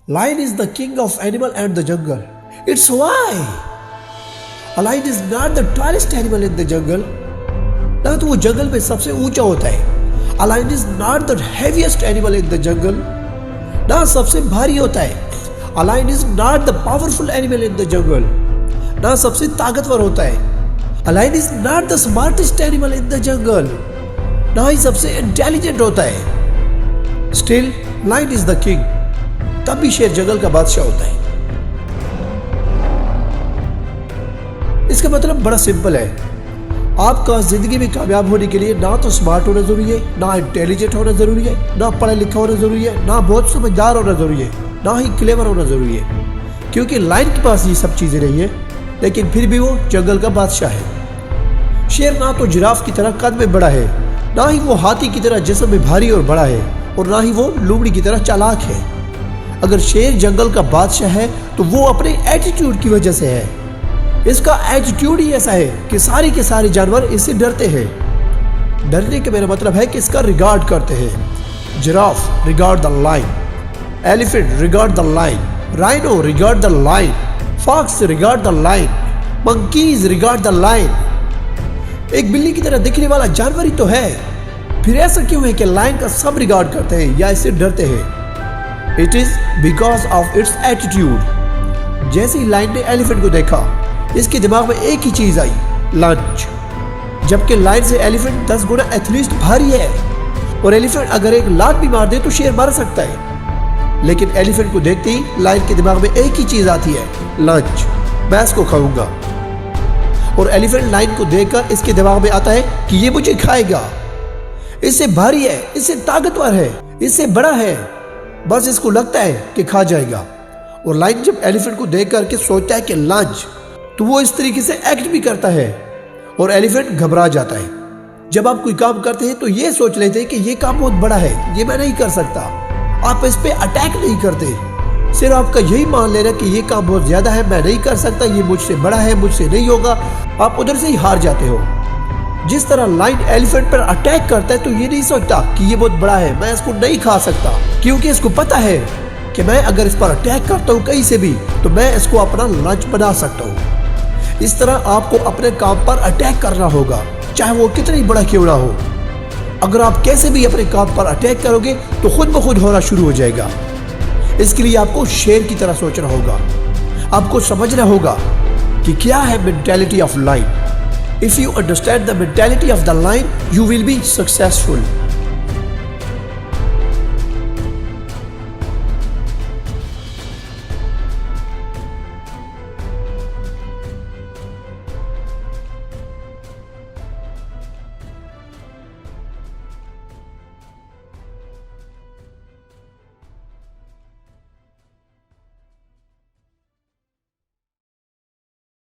Lion is the king of animal and the jungle. It's why. A lion is not the tallest animal in the jungle. ना तो वो जंगल में सबसे ऊंचा होता है. A lion is not the heaviest animal in the jungle. ना सबसे भारी होता है. A lion is not the powerful animal in the jungle. ना सबसे ताकतवर होता है. A lion is not the smartest animal in the jungle. ना ही सबसे इंटेलिजेंट होता है. Still, lion is the king. तब भी शेर जंगल का बादशाह होता है. इसका मतलब बड़ा सिंपल है. आपका जिंदगी में कामयाब होने के लिए ना तो स्मार्ट होना जरूरी है, ना इंटेलिजेंट होना जरूरी है, ना पढ़ा लिखा होना जरूरी है, ना बहुत समझदार होना जरूरी है, ना ही क्लेवर होना जरूरी है. क्योंकि लायन के पास ये सब चीजें नहीं है, लेकिन फिर भी वो जंगल का बादशाह है. शेर ना तो जिराफ की तरह कद में बड़ा है, ना ही वो हाथी की तरह जिस्म में भारी और बड़ा है, और ना ही वो लोमड़ी की तरह चालाक है. अगर शेर जंगल का बादशाह है तो वो अपने एटीट्यूड की वजह से है. इसका एटीट्यूड ही ऐसा है कि सारे के सारे जानवर इससे डरते हैं. डरने का मेरा मतलब है कि इसका रिगार्ड करते हैं. Giraffe regard the lion, elephant regard the lion, rhino regard the lion, fox regard the lion, monkeys regard the lion. एक बिल्ली की तरह दिखने वाला जानवर ही तो है, फिर ऐसा क्यों है कि लायन का सब रिगार्ड करते हैं या इससे डरते हैं? It is because of its attitude. जैसे ही लायन ने एलिफेंट को देखा, इसके दिमाग में एक ही चीज आई, लंच. जबकि लायन से एलिफेंट 10 गुना एथलीस्ट भारी है, और एलिफेंट अगर एक लात भी मार दे तो शेर मर सकता है. लेकिन एलिफेंट को देखते ही लायन के दिमाग में एक ही चीज आती है, लंच. मैं इसको खाऊंगा. और एलिफेंट लायन को देखकर इसके दिमाग में आता है कि ये मुझे खाएगा. इससे भारी है, इससे ताकतवर है, इससे बड़ा है, बस इसको लगता है कि खा जाएगा. और लायन जब एलिफेंट को देख करके सोचता है कि लंच, तो वो इस तरीके से एक्ट भी करता है, और एलिफेंट घबरा जाता है. जब आप कोई काम करते हैं तो ये सोच लेते हैं कि ये काम बहुत बड़ा है, ये मैं नहीं कर सकता. आप इस पे अटैक नहीं करते, सिर्फ आपका यही मान लेना कि ये काम बहुत ज्यादा है, मैं नहीं कर सकता, ये मुझसे बड़ा है, मुझसे नहीं होगा. आप उधर से ही हार जाते हो. जिस तरह लायन एलिफेंट पर अटैक करता है तो ये नहीं सोचता कि ये बहुत बड़ा है, मैं इसको नहीं खा सकता, क्योंकि इसको पता है कि मैं अगर इस पर अटैक करता हूँ कहीं से भी तो मैं इसको अपना लंच बना सकता हूँ. इस तरह आपको अपने काम पर अटैक करना होगा, चाहे वो कितना ही बड़ा क्यों ना हो. अगर आप कैसे भी अपने काम पर अटैक करोगे तो खुद ब खुद होना शुरू हो जाएगा. इसके लिए आपको शेर की तरह सोचना होगा. आपको समझना होगा कि क्या है mentality of lion. If you understand the mentality of the lion, you will be successful.